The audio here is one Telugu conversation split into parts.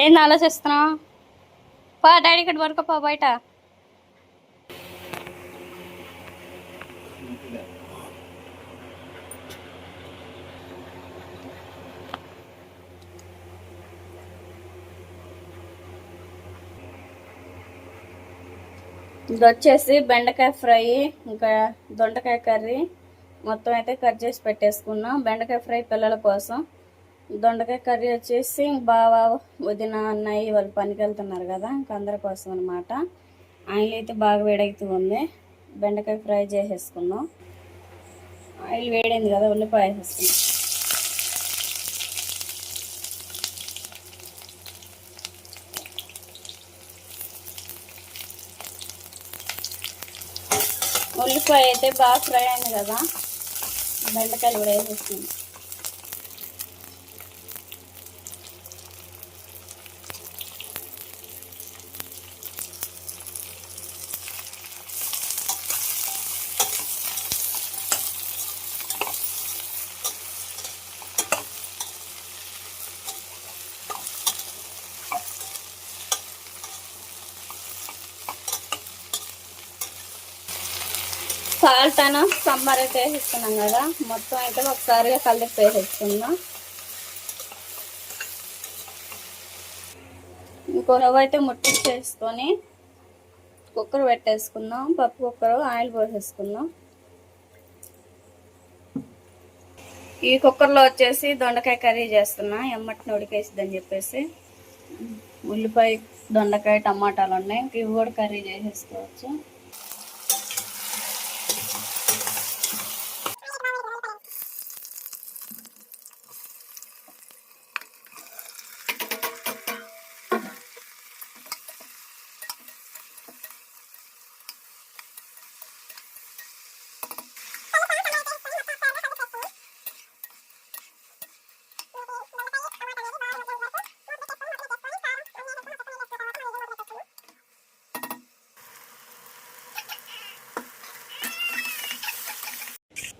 ఏంది ఆలోచిస్తున్నావు? పా డాడీ ఇక్కడ వరకు పా బయట. ఇది వచ్చేసి బెండకాయ ఫ్రై, ఇంకా దొండకాయ కర్రీ మొత్తం అయితే కట్ చేసి పెట్టేసుకున్నాం. బెండకాయ ఫ్రై పిల్లల కోసం, దొండకాయ కర్రీ వచ్చేసి బావ వదిన అన్నయ్య వాళ్ళు పనికి వెళ్తున్నారు కదా, ఇంకా అందరి కోసం అనమాట. ఆయిల్ అయితే బాగా వేడవుతూ ఉంది. బెండకాయ ఫ్రై చేసేసుకున్నాం. ఆయిల్ వేడైంది కదా, ఉల్లిపాయ వేసేసుకున్నాం. ఉల్లిపాయ అయితే బాగా ఫ్రై అయింది కదా, బెండకాయలు కూడా వేసేస్తుంది. సాల్ట్ అయినా సాంబార్ అయితే వేసేస్తున్నాం కదా, మొత్తం అయితే ఒకసారిగా కలిపి వేసేసుకుందాం. ఇంకో రవ్వ అయితే ముట్టించేసుకొని కుక్కర్ పెట్టేసుకుందాం. పప్పు కుక్కర్, ఆయిల్ పోసేసుకుందాం. ఈ కుక్కర్లో వచ్చేసి దొండకాయ కర్రీ చేస్తున్నా, ఎమ్మటిని ఉడికేసిద్దని చెప్పేసి. ఉల్లిపాయ, దొండకాయ, టమాటాలు ఉన్నాయి, ఇవి కూడా కర్రీ చేసేసుకోవచ్చు.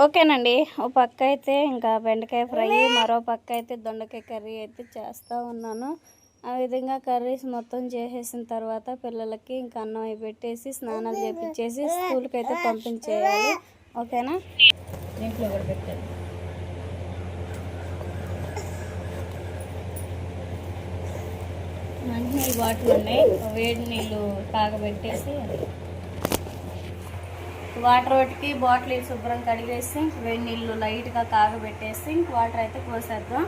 ఓకేనండి, ఓ పక్క అయితే ఇంకా బెండకాయ ఫ్రై, మరో పక్క అయితే దొండకాయ కర్రీ అయితే చేస్తూ ఉన్నాను. ఆ విధంగా కర్రీస్ మొత్తం చేసేసిన తర్వాత పిల్లలకి ఇంకా అన్నం అవి పెట్టేసి స్నానాలు చేపించేసి స్కూల్కి అయితే పంపించేయాలి. ఓకేనా? దీంట్లో కూడా పెట్టాను. మంచినీళ్ళు బాటిల్ ఉన్నాయి, వేడి నీళ్ళు కాగబెట్టేసి వాటర్ ఒకటికి బాటిల్ శుభ్రం కడిగేసి వేడి నీళ్ళు లైట్గా కాగబెట్టేసి వాటర్ అయితే పోసేద్దాం.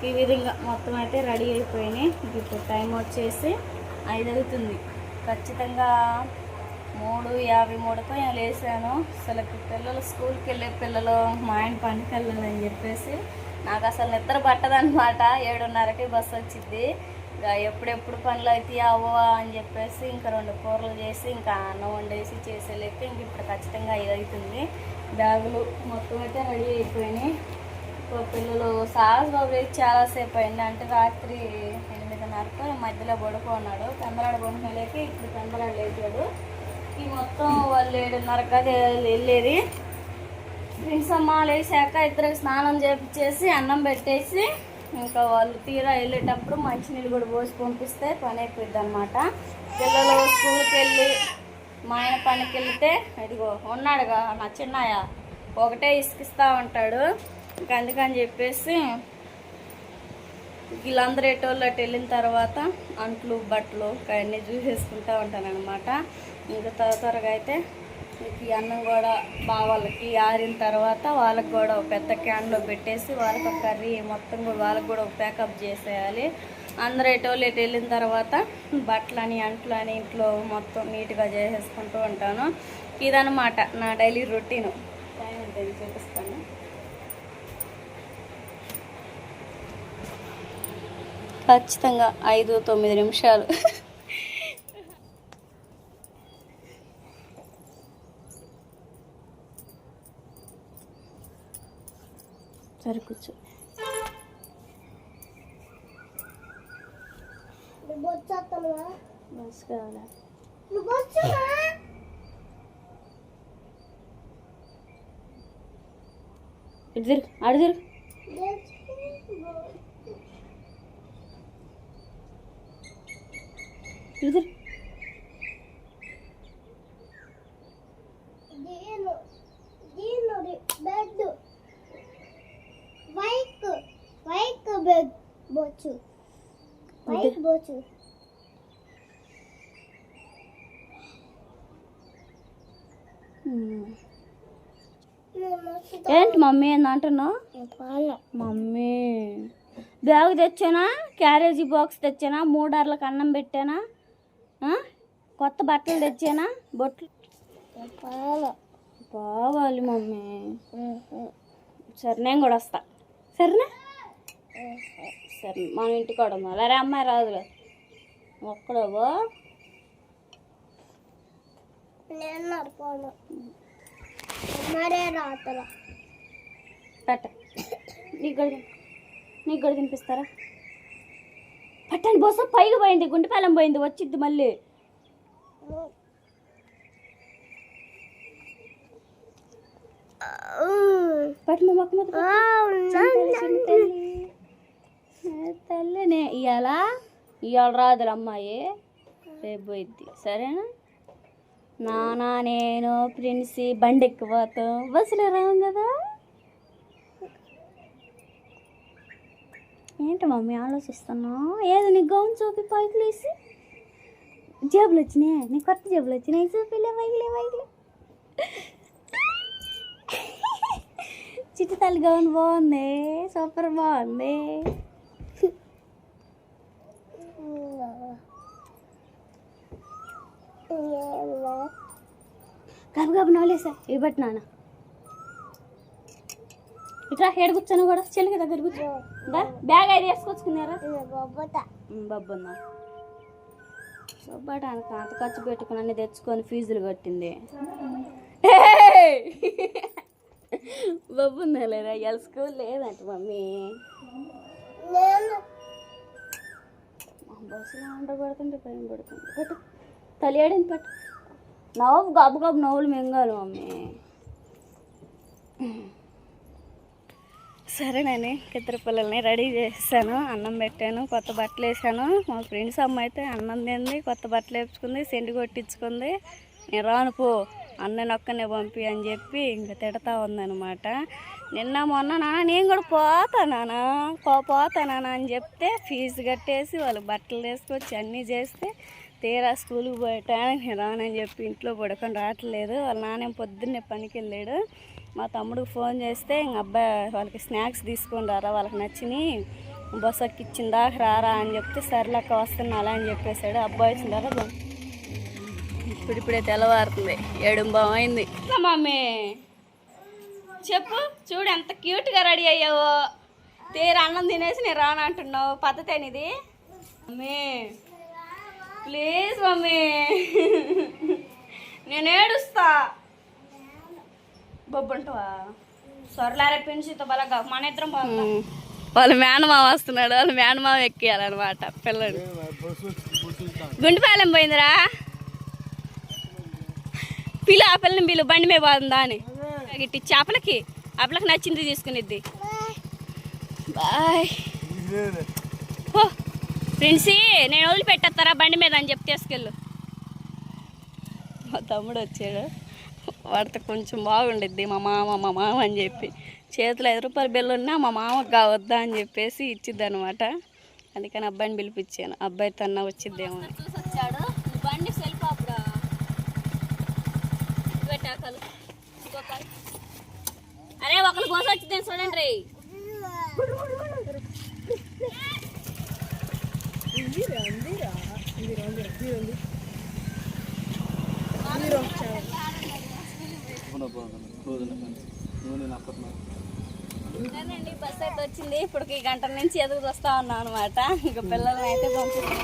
ఈ విధంగా మొత్తం అయితే రెడీ అయిపోయినాయి. ఇప్పుడు టైం వచ్చేసి 5 అవుతుంది. ఖచ్చితంగా 3:53కు నేను లేసాను. అసలు పిల్లలు స్కూల్కి వెళ్ళే పిల్లలు, మా ఆయన పనికి వెళ్ళాలని చెప్పేసి నాకు అసలు నిద్ర పట్టదనమాట. 7:30కి బస్సు వచ్చింది. ఇంకా ఎప్పుడెప్పుడు పనులు అయితే అవ్వా అని చెప్పేసి ఇంకా 2 కూరలు చేసి ఇంకా అన్నం వండేసి చేసేలేక ఇంక ఇప్పుడు ఖచ్చితంగా 5 అవుతుంది. బ్యాగులు మొత్తం అయితే రెడీ అయిపోయినాయి. పిల్లలు సాహసబాబు చాలాసేపు అయింది, అంటే రాత్రి 8:30కు మధ్యలో పడుకున్నాడు. పెందలాడ పడుకునేలేక ఇప్పుడు పెందలాడ లేచాడు. ఈ మొత్తం వాళ్ళు 7:30కి అది వెళ్ళేది. ఫ్రెండ్స్ అమ్మ లేచాక ఇద్దరికి స్నానం చేపించేసి అన్నం పెట్టేసి ఇంకా వాళ్ళు తీరా వెళ్ళేటప్పుడు మంచినీళ్ళు కూడా పోసి పంపిస్తే పని అయిపోద్ది అనమాట. పిల్లలు స్కూల్కి వెళ్ళి మా ఆయన పనికి వెళ్తే ఇదిగో ఉన్నాడుగా నా చిన్నయ్య, ఒకటే ఇసుకిస్తూ ఉంటాడు. ఇంకా అందుకని చెప్పేసి వీళ్ళందరూ ఎటోళ్ళు అటు వెళ్ళిన తర్వాత అంట్లు బట్టలు అవన్నీ చూసేసుకుంటూ ఉంటాను అనమాట. ఇంకా త్వరగా అయితే ఈ అన్నం కూడా వాళ్ళకి ఆరిన తర్వాత వాళ్ళకి కూడా ఒక పెద్ద క్యాన్లో పెట్టేసి వాళ్ళకి ఒక కర్రీ మొత్తం కూడా వాళ్ళకి కూడా ఒక ప్యాకప్ చేసేయాలి. అందరూ ఎటోళ్ళు ఎటు వెళ్ళిన తర్వాత బట్టలని అంట్లని ఇంట్లో మొత్తం నీట్గా చేసేసుకుంటూ ఉంటాను. ఇదనమాట నా డైలీ రొటీను. టైం ఉంటుంది చూపిస్తాను. ఖచ్చితంగా 5-9 నిమిషాలు. సరే కూర్చో. బస్ కావాలా? ఇటు తిరుగు, అడు తిరుగు. ఇది ఏంటి మమ్మీ ఏందంటున్నావు? మమ్మీ బ్యాగ్ తెచ్చానా, క్యారేజీ బాక్స్ తెచ్చానా, 3 అర్లకు అన్నం పెట్టానా, కొత్త బట్టలు తెచ్చానా, బొట్లు కావాలి మమ్మీ. సరే నేను కూడా వస్తా, సరేనా? సరే మన ఇంటికి కూడా ఉందా? అరే అమ్మాయి రాదులే, ఒక్కడవో పెట్ట. నీకు కూడా తినిపిస్తారా? పట్టని బోస పైకి పోయింది, గుంటెపాలెం పోయింది, వచ్చిద్ది మళ్ళీ. పట్టు మా మొక్క తల్లినే ఇవాళ రాదులు అమ్మాయి, రేపు పోయిద్ది, సరేనా? నానా నేను ప్రిన్సి బండి ఎక్కిపోతాం, బస్సులో రాం కదా. ఏంటి మమ్మీ ఆలోచిస్తున్నావు? ఏదో నీ గౌన్ చూపి పైకి లేసి. జేబులు వచ్చినాయి, నీ కొత్త జేబులు వచ్చినాయి, చూపిలే వైలే. చిట్టి తల్లి గౌన్ బాగుంది, సూపర్ బాగుంది. గబగబ నవలేసా ఇవి బట్టి నాన్న. ఇట్లా ఏడు కూర్చొని కూడా చెల్లికి దగ్గర కూర్చో. బ్యాగ్ అయితే వేసుకొచ్చుకున్నారా? బొబ్బన్నా బొబ్బటానికి అంత ఖర్చు పెట్టుకుని అన్ని తెచ్చుకొని ఫీజులు కట్టింది. బొబ్బుందా లేదా? ఇవాళ స్కూల్ లేదంట మమ్మీ. బస్సులో ఉండబడుతుంటే భయం పడుతుంది. పట్టు తల్లి ఏడింది, పట్టు. నవ్వు గబు నవ్వులు మింగాలి మమ్మీ. సరేనండి, ఇద్దరు పిల్లల్ని రెడీ చేసాను, అన్నం పెట్టాను, కొత్త బట్టలు వేసాను. మా ఫ్రెండ్స్ అమ్మ అయితే అన్నం తింది, కొత్త బట్టలు వేసుకుంది, సెంటు కొట్టించుకుంది. నేను రాను పో, అన్నని ఒక్కనే పంపి అని చెప్పి ఇంకా తిడతా ఉందన్నమాట. నిన్న మొన్న నాన్న నేను కూడా పోతానా అని చెప్తే ఫీజు కట్టేసి వాళ్ళు బట్టలు వేసుకొచ్చి అన్నీ చేస్తే తీరా స్కూల్కి పోయటానికి నేను రానని చెప్పి ఇంట్లో పడుకొని రావట్లేదు. వాళ్ళ నాన్న పొద్దున్నే పనికి వెళ్ళాడు. మా తమ్ముడికి ఫోన్ చేస్తే ఇంక అబ్బాయి వాళ్ళకి స్నాక్స్ తీసుకొని రారా, వాళ్ళకి నచ్చినాయి, బస్సు ఎక్కిచ్చిందా రారా అని చెప్తే సర్లక్క వస్తున్నా అలా అని చెప్పేశాడు. అబ్బాయి వచ్చిందారా ఇప్పుడిప్పుడే తెల్లవారుతుంది, 7 అయింది. మమ్మీ చెప్పు, చూడు ఎంత క్యూట్గా రెడీ అయ్యావో. తీరా అన్నం తినేసి నేను రాను అంటున్నావు, పద్ధతేనిది? మమ్మీ ప్లీజ్ మమ్మీ, నేను ఏడుస్తా. బొబ్బంటావా? సొరలారే పెన్సితో బలగా మన ఇద్దరం పోతాం. వాళ్ళ మేనమామ వస్తున్నాడు, వాళ్ళ మేనమామ ఎక్కియాలన్నమాట పిల్లడు. గుంటెపాలెం పోయిందిరా, పిలు ఆ పిల్లని పిలు, బండి మీద పోతుందా అని ఇట్టి చేపలకి అప్పలకి నచ్చింది తీసుకునిద్ది. బాయ్ ఓ ఫ్రెండ్సీ, నేను వదిలిపెట్టేస్తారా బండి మీద అని చెప్పి తీసుకెళ్ళు. మా తమ్ముడు వచ్చాడు, వాడితో కొంచెం బాగుండిద్ది మా మామ అని చెప్పి చేతిలో 5 రూపాయల బిల్లు ఉన్నా మా మామకు కావద్దా అని చెప్పేసి ఇచ్చిద్ది అనమాట. అందుకని అబ్బాయిని పిలిపించాను, అబ్బాయి తన వచ్చిద్దేమో. చూసి వచ్చాడు బండి సెల్ఫ్ అప్పుడు పెట్టాకలు. అరే ఒకరు కోసం వచ్చింది చూడండి రే. బస్ అయితే వచ్చింది, ఇప్పుడు 1 గంట నుంచి ఎదుగు వస్తా ఉన్నాం అనమాట. ఇంకా పిల్లల్ని అయితే పంపిస్తాం.